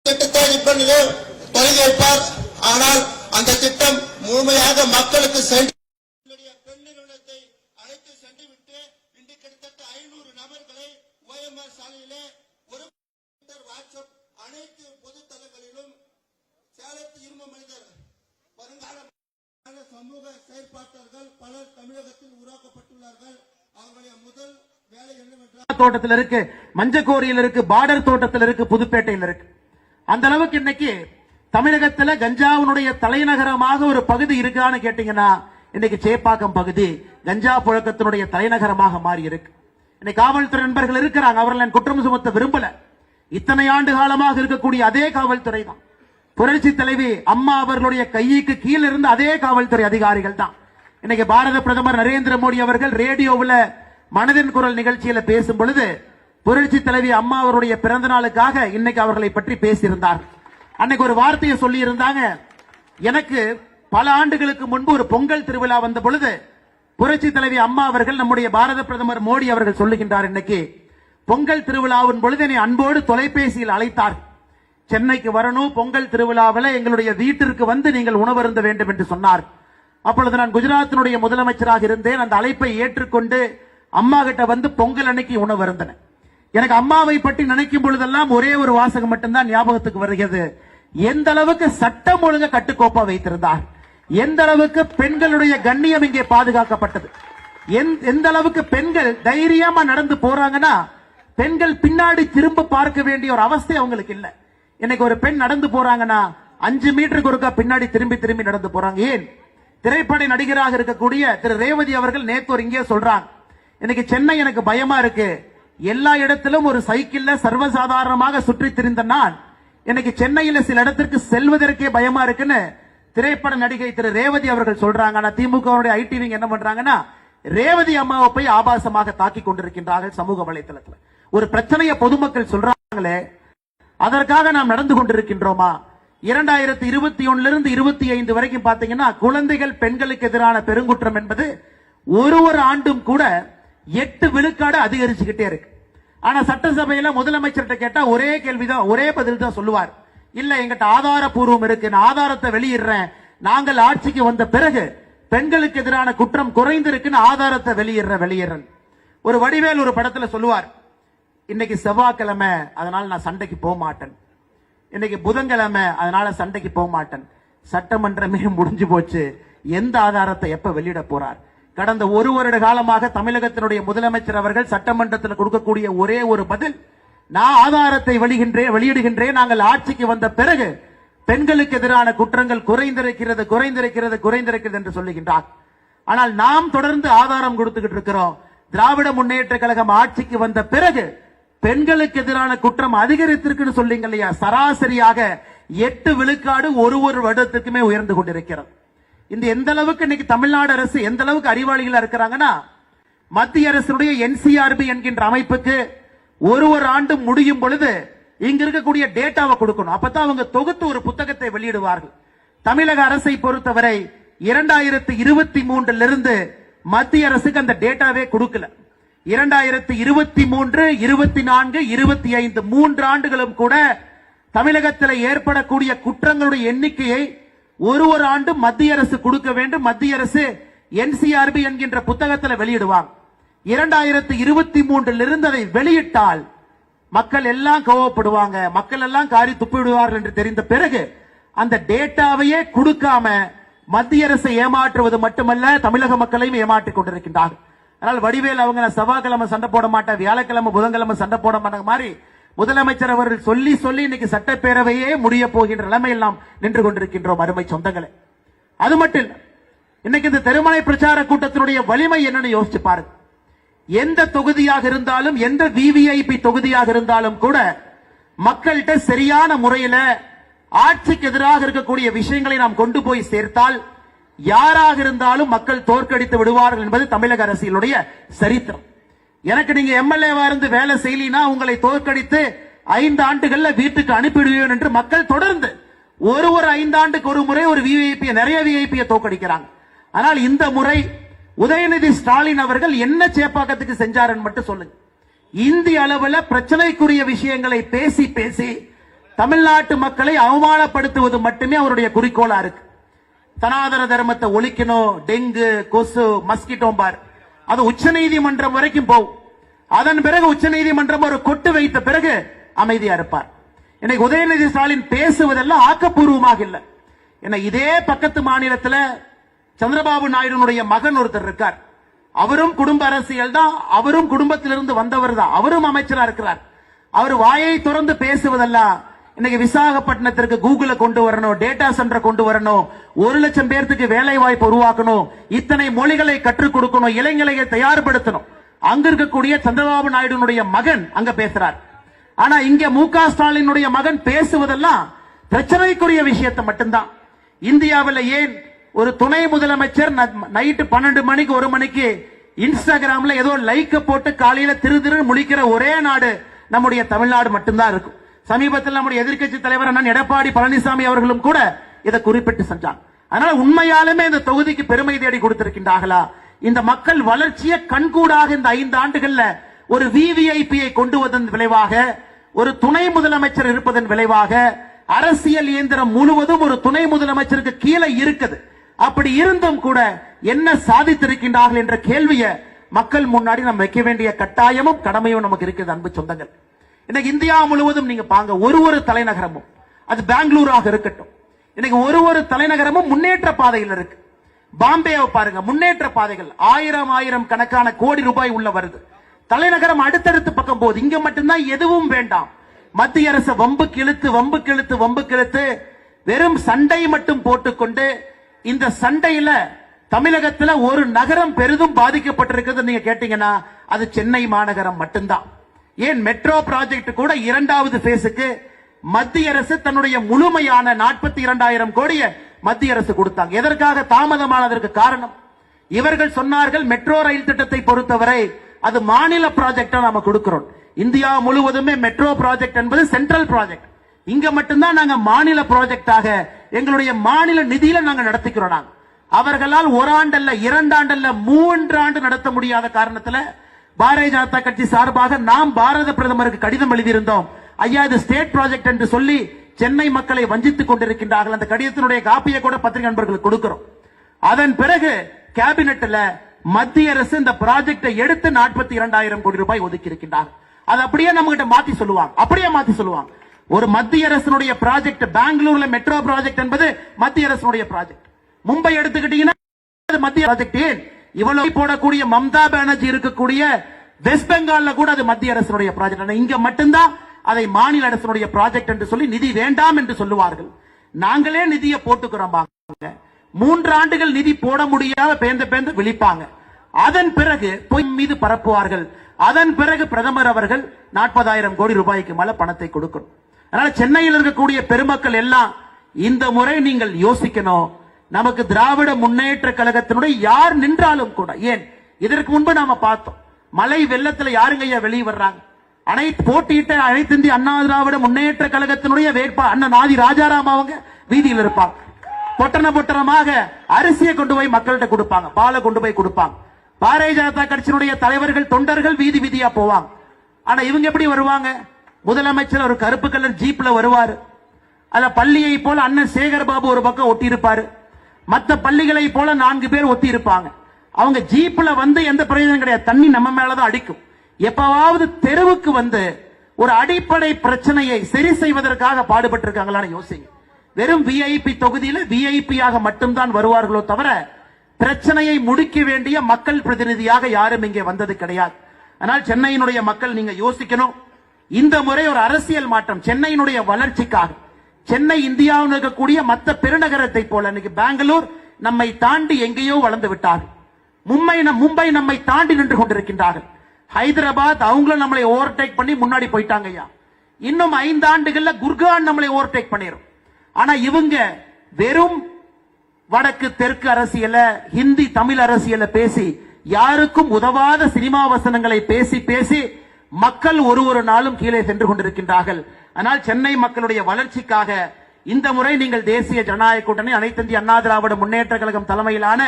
திட்டத்தை தொடங்கி வைப்பார். ஆனால் அந்த திட்டம் முழுமையாக மக்களுக்கு சென்று பெண் நிறுவனத்தை அழைத்து சென்று விட்டு இன்று கிட்டத்தட்ட 500 நபர்களை OMR சாலையிலே ஒரு வாட்ஸ்அப் அனைத்து பொது தளங்களிலும் சேலத்து இரும்பு மனிதர் வருங்கால சமூக செயற்பாட்டாளர்கள் பலர் தமிழகத்தில் உருவாக்கப்பட்டுள்ளார்கள். அவர்களுடைய முதல் வேலை என்னவென்றால் தோட்டத்தில் இருக்கு, மஞ்சக்கோரியில் இருக்கு, பார்டர் தோட்டத்தில் இருக்கு, புதுப்பேட்டையில் இருக்கு. அந்த அளவுக்கு இன்னைக்கு தமிழகத்துல கஞ்சாவுடைய தலைநகரமாக ஒரு பகுதி இருக்கான்னு கேட்டீங்கன்னா இன்னைக்கு சேப்பாக்கம் பகுதி கஞ்சா புழக்கத்தினுடைய தலைநகரமாக மாறி இருக்கு. இன்னைக்கு காவல்துறை நண்பர்கள் இருக்கிறாங்க, அவர்கள் நான் குற்றம் சுமத்த விரும்பல. இத்தனை ஆண்டு காலமாக இருக்கக்கூடிய அதே காவல்துறை தான். புரட்சி தலைவி அம்மா அவர்களுடைய கைக்கு கீழே இருந்த அதே காவல்துறை அதிகாரிகள் தான் இன்னைக்கு பாரத பிரதமர் நரேந்திர மோடி அவர்கள் ரேடியோவில் மனதின் குரல் நிகழ்ச்சியில பேசும் பொழுது புரட்சி தலைவி அம்மா அவருடைய பிறந்த நாளுக்காக இன்னைக்கு அவர்களை பற்றி பேசியிருந்தார். அன்னைக்கு ஒரு வார்த்தையை சொல்லி இருந்தாங்க. எனக்கு பல ஆண்டுகளுக்கு முன்பு ஒரு பொங்கல் திருவிழா வந்த பொழுது புரட்சி தலைவி அம்மா அவர்கள் நம்முடைய பாரத பிரதமர் மோடி அவர்கள் சொல்லுகின்றார், இன்னைக்கு பொங்கல் திருவிழாவின் பொழுது என்னை அன்போடு தொலைபேசியில் அழைத்தார். சென்னைக்கு வரணும், பொங்கல் திருவிழாவில் எங்களுடைய வீட்டிற்கு வந்து நீங்கள் உணவருந்த வேண்டும் என்று சொன்னார். அப்பொழுது நான் குஜராத்தினுடைய முதலமைச்சராக இருந்தேன். அந்த அழைப்பை ஏற்றுக்கொண்டு அம்மா கிட்ட வந்து பொங்கல் அன்னைக்கு உணவருந்தேன். எனக்கு அம்மாவை பற்றி நினைக்கும் பொழுதெல்லாம் ஒரே ஒரு வாசகம் மட்டும்தான் ஞாபகத்துக்கு வருகிறது. எந்த அளவுக்கு சட்டம் ஒழுங்க கட்டுக்கோப்பா வைத்திருந்தார், எந்த அளவுக்கு பெண்களுடைய கண்ணியம் இங்கே பாதுகாக்கப்பட்டது, எந்த அளவுக்கு பெண்கள் தைரியமா நடந்து போறாங்கன்னா பெண்கள் பின்னாடி திரும்ப பார்க்க வேண்டிய ஒரு அவஸ்தை அவங்களுக்கு இல்ல. இன்னைக்கு ஒரு பெண் நடந்து போறாங்கன்னா 5 மீட்டருக்கு ஒருக்கா பின்னாடி திரும்பி திரும்பி நடந்து போறாங்க. ஏன்? திரைப்பட நடிகராக இருக்கக்கூடிய திரு ரேவதி அவர்கள் நேத்து இங்கே சொல்றாங்க, இன்னைக்கு சென்னை எனக்கு பயமா இருக்கு, எல்லா இடத்திலும் ஒரு சைக்கிள்ல சர்வசாதாரணமாக சுற்றி திரிந்த நான் இன்னைக்கு சென்னையில சில இடத்திற்கு செல்வதற்கே பயமா இருக்குன்னு திரைப்பட நடிகை திரு ரேவதி அவர்கள் சொல்றாங்க. ஆனா திமுக ஐடி விங் என்ன பண்றாங்கன்னா ரேவதி அம்மாவை போய் ஆபாசமாக தாக்கி கொண்டிருக்கின்றார்கள் சமூக வலைதளத்தில். ஒரு பிரச்சனையை பொதுமக்கள் சொல்றாங்களே, அதற்காக நாம் நடந்து கொண்டிருக்கின்றோமா? 2021 இருந்து 25 வரைக்கும் பாத்தீங்கன்னா குழந்தைகள் பெண்களுக்கு எதிரான பெருங்குற்றம் என்பது ஒரு ஆண்டும் கூட 8 விழுக்காடு அதிகரிச்சுக்கிட்டே இருக்கு. ஆனா சட்டசபையில முதலமைச்சர்கிட்ட கேட்டா ஒரே கேள்விதான், ஒரே பதில் தான் சொல்லுவார், இல்ல எங்கிட்ட ஆதாரப்பூர்வம் இருக்கு, நான் ஆதாரத்தை வெளியிடுறேன், நாங்கள் ஆட்சிக்கு வந்த பிறகு பெண்களுக்கு எதிரான குற்றம் குறைந்திருக்குன்னு ஆதாரத்தை வெளியிடுறேன். ஒரு வடிவேல் ஒரு படத்துல சொல்லுவார், இன்னைக்கு செவ்வாய்க்கிழமை அதனால நான் சண்டைக்கு போக மாட்டேன், இன்னைக்கு புதன்கிழமை அதனால சண்டைக்கு போக மாட்டேன். சட்டமன்றமே முடிஞ்சு போச்சு, எந்த ஆதாரத்தை எப்ப வெளியிட போறார்? கடந்த ஒரு வருட காலமாக தமிழகத்தினுடைய முதலமைச்சர் அவர்கள் சட்டமன்றத்தில் கொடுக்கக்கூடிய ஒரே ஒரு பதில், நான் ஆதாரத்தை வெளியிடுகின்றேன், நாங்கள் ஆட்சிக்கு வந்த பிறகு பெண்களுக்கு எதிரான குற்றங்கள் குறைந்திருக்கிறது என்று சொல்லுகின்றார். ஆனால் நாம் தொடர்ந்து ஆதாரம் கொடுத்துக்கிட்டு இருக்கிறோம். திராவிட முன்னேற்ற கழகம் ஆட்சிக்கு வந்த பிறகு பெண்களுக்கு எதிரான குற்றம் அதிகரித்திருக்குன்னு சொல்லிங்க இல்லையா? சராசரியாக 8 விழுக்காடு ஒரு வருடத்துக்குமே உயர்ந்து கொண்டிருக்கிறது. இந்த எந்த அளவுக்கு இன்னைக்கு தமிழ்நாடு அரசு எந்த அளவுக்கு அறிவாளிகளா இருக்கிறாங்கன்னா, மத்திய அரசுடைய NCRB என்கின்ற அமைப்புக்கு ஒரு ஆண்டு முடியும் பொழுது இங்க இருக்கக்கூடிய டேட்டாவை கொடுக்கணும். அப்பதான் அவங்க தொகுத்து ஒரு புத்தகத்தை வெளியிடுவார்கள். தமிழக அரசை பொறுத்தவரை 2023 இருந்து மத்திய அரசுக்கு அந்த டேட்டாவே கொடுக்கல. 2023, 24, 25 3 ஆண்டுகளும் கூட தமிழகத்தில் ஏற்படக்கூடிய குற்றங்களுடைய எண்ணிக்கையை ஒரு ஆண்டு மத்திய அரசு கொடுக்க வேண்டும். மத்திய அரசு NCRB என்கின்ற புத்தகத்தில் வெளியிடுவாங்க. 2023 இருந்து அதை வெளியிட்டால் மக்கள் எல்லாம் கோவப்படுவாங்க, மக்கள் எல்லாம் காரி துப்பிவிடுவார்கள் என்று தெரிந்த பிறகு அந்த டேட்டாவையே கொடுக்காம மத்திய அரசை ஏமாற்றுவது மட்டுமல்ல, தமிழக மக்களையும் ஏமாற்றிக் கொண்டிருக்கின்றார்கள். அதனால் வடிவேல் அவங்க செவ்வாய்க்கிழமை சண்டை போட மாட்டேன், வியாழக்கிழமை புதன்கிழமை சண்டை போட மாட்டாங்க மாதிரி முதலமைச்சர் அவர்கள் சொல்லி இன்னைக்கு சட்டப்பேரவையே முடிய போகின்ற நிலைமையில் நாம் நின்று கொண்டிருக்கின்றோம். அருமை சொந்தங்களே, அது மட்டும் இல்ல, இன்னைக்கு இந்த தெருமனை பிரச்சார கூட்டத்தினுடைய வலிமை என்னன்னு யோசிச்சு பாருங்க. எந்த தொகுதியாக இருந்தாலும், எந்த VVIP தொகுதியாக இருந்தாலும் கூட மக்கள்கிட்ட சரியான முறையில் ஆட்சிக்கு எதிராக இருக்கக்கூடிய விஷயங்களை நாம் கொண்டு போய் சேர்த்தால் யாராக இருந்தாலும் மக்கள் தோற்கடித்து விடுவார்கள் என்பது தமிழக அரசியலுடைய சரித்திரம். எனக்கு நீங்க MLA-வா இருந்து வேலை செய்யலினா உங்களை தோற்கடித்து 5 ஆண்டுகள்ல வீட்டுக்கு அனுப்பிடுவேன் என்று மக்கள் தொடர்ந்து ஒரு 5 ஆண்டுக்கு ஒரு முறை ஒரு VVIP, நிறைய VIP தோற்கடிக்கிறாங்க. ஆனால் இந்த முறை உதயநிதி ஸ்டாலின் அவர்கள் என்ன சேப்பாக்கத்துக்கு செஞ்சாருன்னு மட்டும் சொல்லுங்க. இந்திய அளவில் பிரச்சனைக்குரிய விஷயங்களை பேசி தமிழ்நாட்டு மக்களை அவமானப்படுத்துவது மட்டுமே அவருடைய குறிக்கோளா இருக்கு. சனாதன தர்மத்தை ஒழிக்கணும், டெங்கு, கொசு, மஸ்கிட்டோ பார், அது உச்ச நீதிமன்றம் வரைக்கும் போகும். அதன் பிறகு உச்ச நீதிமன்றம் ஒரு கொட்டு வைத்த பிறகு அமைதியா இருப்பார். இன்னைக்கு உதயநிதி ஸ்டாலின் பேசுவதெல்லாம் ஆக்கப்பூர்வமாக இல்லை. இதே பக்கத்து மாநிலத்தில் சந்திரபாபு நாயுடுனுடைய மகன் ஒருத்தர் இருக்கார். அவரும் குடும்ப அரசியல் தான், அவரும் குடும்பத்திலிருந்து வந்தவர் தான், அவரும் அமைச்சரா இருக்கிறார். அவர் வாயை திறந்து பேசுவதெல்லாம் இன்னைக்கு விசாகப்பட்டினத்திற்கு கூகுள கொண்டு வரணும், டேட்டா சென்டர் கொண்டு வரணும், 1,00,000 பேருக்கு வேலை வாய்ப்பு உருவாக்கணும், இத்தனை மொழிகளை கற்றுக் கொடுக்கணும், இளைஞர்களை தயார்படுத்தணும். அங்க இருக்கக்கூடிய சந்திரபாபு நாயுடுனுடைய மகன் அங்க பேசுறார். ஆனா இங்க MK ஸ்டாலினுடைய மகன் பேசுவதெல்லாம் பிரச்சனைக்குரிய விஷயத்தை மட்டும்தான். இந்தியாவில் ஏன் ஒரு துணை முதலமைச்சர் நைட்டு 12 மணிக்கு 1 மணிக்கு இன்ஸ்டாகிராம்ல ஏதோ லைக்க போட்டு காலையில திரு முழிக்கிற ஒரே நாடு நம்முடைய தமிழ்நாடு மட்டும்தான் இருக்கும். சமீபத்தில் நம்முடைய எதிர்க்கட்சி தலைவர் அண்ணன் எடப்பாடி பழனிசாமி அவர்களும் கூட இதை குறிப்பிட்டு செஞ்சாங்க. அதனால உண்மையாலுமே இந்த தொகுதிக்கு பெருமை தேடி கொடுத்திருக்கின்றார்களா? இந்த மக்கள் வளர்ச்சியை கண்கூடாக இந்த 5 ஆண்டுகள்ல ஒரு விவிஐபியை கொண்டு வந்ததன் விளைவாக, ஒரு துணை முதலமைச்சர் இருப்பதன் விளைவாக, அரசியல் இயந்திரம் முழுவதும் ஒரு துணை முதலமைச்சருக்கு கீழே இருக்குது. அப்படி இருந்தும் கூட என்ன சாதித்திருக்கின்றார்கள் என்ற கேள்வியை மக்கள் முன்னாடி நம்ம வைக்க வேண்டிய கட்டாயமும் கடமையும் நமக்கு இருக்குது. அன்பு சொந்தங்கள், இன்னைக்கு இந்தியா முழுவதும் நீங்க பாங்க, ஒரு தலைநகரமும், அது பெங்களூராக இருக்கட்டும், இன்னைக்கு ஒரு தலைநகரமும் முன்னேற்ற பாதையில் இருக்கு. பாம்பேவை பாருங்க, முன்னேற்ற பாதைகள் ஆயிரம் கணக்கான கோடி ரூபாய் உள்ள வருது. தலைநகரம் அடுத்தடுத்து பக்கம் போகுது. இங்க மட்டும்தான் எதுவும் வேண்டாம். மத்திய அரசு வம்புக்கு இழுத்து வெறும் சண்டை மட்டும் போட்டுக்கொண்டு, இந்த சண்டையில தமிழகத்தில் ஒரு நகரம் பெரிதும் பாதிக்கப்பட்டிருக்கிறது நீங்க கேட்டீங்கன்னா அது சென்னை மாநகரம் மட்டும்தான். ஏன் மெட்ரோ ப்ராஜெக்ட் கூட 2வது பேஸுக்கு மத்திய அரசு தன்னுடைய முழுமையான 42,000 கோடியை மத்திய அரசு கொடுத்தாங்க. எதற்காக தாமதமானதற்கு காரணம், இவர்கள் சொன்னார்கள் மெட்ரோ ரயில் திட்டத்தை பொறுத்தவரை அது மாநில ப்ராஜெக்டா நாம கொடுக்கிறோம். இந்தியா முழுவதுமே மெட்ரோ ப்ராஜெக்ட் என்பது சென்ட்ரல் ப்ராஜெக்ட். இங்க மட்டும்தான் நாங்க மாநில ப்ராஜெக்டாக எங்களுடைய மாநில நிதியில நாங்க நடத்திக்கிறோம். நாங்க அவர்களால் 1 ஆண்டல்ல 2 ஆண்டல்ல 3 ஆண்டு நடத்த முடியாத காரணத்தில் பாரதிய ஜனதா கட்சி சார்பாக நாம் பாரத பிரதமருக்கு கடிதம் எழுதியிருந்தோம். ஐயா, இது ஸ்டேட் ப்ராஜெக்ட் என்று சொல்லி சென்னை மக்களை வஞ்சித்துக் கொண்டிருக்கின்றார்கள். அந்த கடிதத்தினுடைய காப்பியை கூட பத்திரிகை நண்பர்களுக்கு கொடுக்கிறோம். அதன் பிறகு கேபினெட்ல மத்திய அரசு இந்த ப்ராஜெக்டை எடுத்து 42,000 கோடி ரூபாய் ஒதுக்கி இருக்கின்றார். அது அப்படியே நம்ம கிட்ட மாத்தி சொல்லுவாங்க. ஒரு மத்திய அரசுடைய ப்ராஜெக்ட், பெங்களூர்ல மெட்ரோ ப்ராஜெக்ட் என்பது மத்திய அரசுடைய ப்ராஜெக்ட். மும்பை எடுத்துக்கிட்டீங்கன்னா மத்திய ப்ராஜெக்ட். இவ்வளவு போடக்கூடிய மம்தா பானர்ஜி இருக்கக்கூடிய வெஸ்ட் பெங்கால்ல கூட அது மத்திய அரசுடைய ப்ராஜெக்ட். இங்க மட்டும்தான் அதை மாநில அரசுடைய ப்ராஜெக்ட் என்று சொல்லி நிதி வேண்டாம் என்று சொல்லுவார்கள். நாங்களே நிதியை போட்டுக்கிறோம். 3 ஆண்டுகள் நிதி போட முடியாம பேந்து விழிப்பாங்க. அதன் பிறகு பொய் மீது பரப்புவார்கள். அதன் பிறகு பிரதமர் அவர்கள் 40,000 கோடி ரூபாய்க்கு மேல பணத்தை கொடுக்கணும். அதனால சென்னையில் இருக்கக்கூடிய பெருமக்கள் எல்லாம் இந்த முறை நீங்கள் யோசிக்கணும். நமக்கு திராவிட முன்னேற்ற கழகத்தினுடைய யார் நின்றாலும் கூட, ஏன் இதற்கு முன்பு நாம பார்த்தோம், மழை வெள்ளத்துல யாருங்க ஐயா வெளியே வர்றாங்க? போட்டியிட்ட அனைத்து இந்திய அண்ணா திராவிட முன்னேற்ற கழகத்தினுடைய வேட்பாளர் அண்ணன் ஆதி ராஜாராம் அவங்க வீதியில் இருப்பாங்க. பொட்டணமாக அரிசியை கொண்டு போய் மக்கள்கிட்ட கொடுப்பாங்க, பாலை கொண்டு போய் கொடுப்பாங்க. பாரதிய ஜனதா கட்சியினுடைய தலைவர்கள் தொண்டர்கள் வீதியா போவாங்க. ஆனா இவங்க எப்படி வருவாங்க? முதலமைச்சர் ஒரு கருப்பு கலர் ஜீப்ல வருவாரு. அதுல பள்ளியை போல அண்ணன் சேகர் பாபு ஒரு பக்கம் ஒட்டி இருப்பாரு, மற்ற பள்ளிகளை போல 4 பேர் ஒட்டி இருப்பாங்க. அவங்க ஜீப்ல வந்து எந்த பிரயோஜனம் கிடையாது, தண்ணி நம்ம மேலதான் அடிக்கும். எப்பவாவது தெருவுக்கு வந்து ஒரு அடிப்படை பிரச்சனையை சரி செய்வதற்காக பாடுபட்டு இருக்காங்களான்னு யோசிங்க. வெறும் விஐபி தொகுதியில விஐபியாக மட்டும்தான் வருவார்களோ தவிர பிரச்சனையை முடிக்க வேண்டிய மக்கள் பிரதிநிதியாக யாரும் இங்கே வந்தது கிடையாது. ஆனால் சென்னையினுடைய மக்கள் நீங்க யோசிக்கணும். இந்த முறை ஒரு அரசியல் மாற்றம் சென்னையினுடைய வளர்ச்சிக்காக. சென்னை இந்தியாவில் இருக்கக்கூடிய மற்ற பெருநகரத்தை போல இன்னைக்கு பெங்களூர் நம்மை தாண்டி எங்கேயோ வளர்ந்து விட்டார்கள். மும்பை நம்மை தாண்டி நின்று கொண்டிருக்கின்றார்கள். ஹைதராபாத் அவங்களும் நம்மளை ஓவர்டேக் பண்ணி முன்னாடி போயிட்டாங்க ஐயா. இன்னும் 5 ஆண்டுகள்ல குர்கான் நம்மளை ஓவர்டேக் பண்ணிரும். ஆனா இவங்க வெறும் வடக்கு தெற்கு அரசியல, ஹிந்தி தமிழ் அரசியல பேசி, யாருக்கும் உதவாத சினிமா வசனங்களை பேசி மக்கள் ஒரு நாளும் கீழே சென்று கொண்டிருக்கின்றார்கள். ஆனால் சென்னை மக்களுடைய வளர்ச்சிக்காக இந்த முறை நீங்கள் தேசிய ஜனநாயக கூட்டணி, அனைத்து இந்திய அண்ணா திராவிட முன்னேற்ற கழகம் தலைமையிலான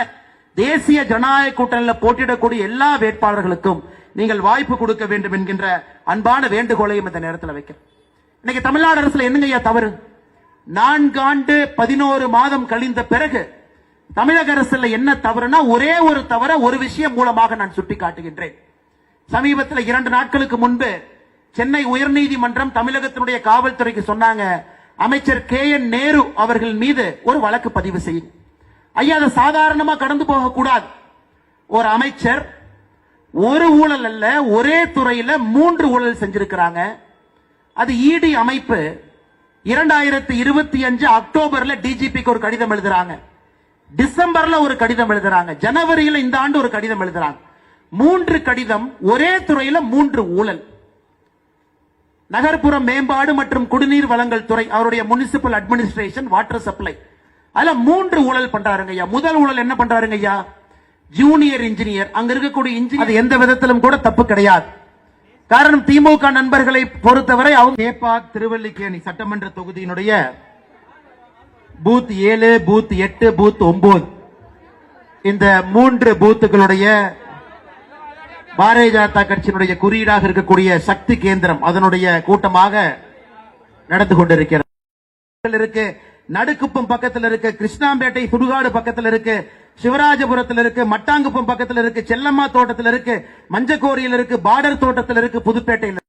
தேசிய ஜனநாயக கூட்டணியில் போட்டியிடக்கூடிய எல்லா வேட்பாளர்களுக்கும் நீங்கள் வாய்ப்பு கொடுக்க வேண்டும் என்கின்ற அன்பான வேண்டுகோளையும் இந்த நேரத்தில் வைக்கிறேன். இன்னைக்கு தமிழ்நாடு அரசுல என்னங்க தவறு? 4 ஆண்டு 11 மாதம் கழிந்த பிறகு தமிழக அரசுல என்ன தவறுனா, ஒரே ஒரு தவற ஒரு விஷயம் மூலமாக நான் சுட்டி காட்டுகின்றேன். சமீபத்தில் 2 நாட்களுக்கு முன்பு சென்னை உயர்நீதிமன்றம் தமிழகத்தினுடைய காவல்துறைக்கு சொன்னாங்க, அமைச்சர் KN நேரு அவர்கள் மீது ஒரு வழக்கு பதிவு செய்யும். ஐயா, அதை சாதாரணமா கடந்து போக கூடாது. ஒரு அமைச்சர் ஒரு ஊழல் அல்ல, ஒரே துறையில 3 ஊழல் செஞ்சிருக்கிறாங்க. அது இடி அமைப்பு 2025 அக்டோபர்ல டிஜிபிக்கு ஒரு கடிதம் எழுதுறாங்க, டிசம்பர்ல ஒரு கடிதம் எழுதுறாங்க, ஜனவரியில இந்த ஆண்டு ஒரு கடிதம் எழுதுறாங்க. 3 கடிதம், ஒரே துறையில 3 ஊழல். நகர்ப்புற மேம்பாடு மற்றும் குடிநீர் வழங்கல் துறை, அவருடைய முனிசிபல் அட்மினிஸ்ட்ரேஷன், வாட்டர் சப்ளை, அதுல 3 ஊழல் பண்றாருங்க ஐயா. முதல் ஊழல் என்ன பண்றாருங்க ஐயா? ஜூனியர் இன்ஜினியர், அங்க இருக்கக்கூடிய இன்ஜினியர் அது எந்த விதத்திலும் கூட தப்பு கிடையாது. காரணம், திமுக நண்பர்களை பொறுத்தவரை அவங்க சேப்பாக் திருவல்லிக்கேணி சட்டமன்ற தொகுதியினுடைய பூத் 7, பூத் 8, பூத் 9 இந்த 3 பூத்துகளுடைய பாரதிய ஜனதா கட்சியினுடைய குறியீடாக இருக்கக்கூடிய சக்தி கேந்திரம் அதனுடைய கூட்டமாக நடந்து கொண்டிருக்கிறது. இருக்கு நடுக்குப்பம் பக்கத்தில் இருக்கு, கிருஷ்ணாம்பேட்டை சுடுகாடு பக்கத்தில் இருக்கு, சிவராஜபுரத்தில் இருக்கு, மட்டாங்குப்பம் பக்கத்தில் இருக்கு, செல்லம்மா தோட்டத்தில் இருக்கு, மஞ்சக்கோரியில் இருக்கு, பார்டர் தோட்டத்தில் இருக்கு, புதுப்பேட்டையில்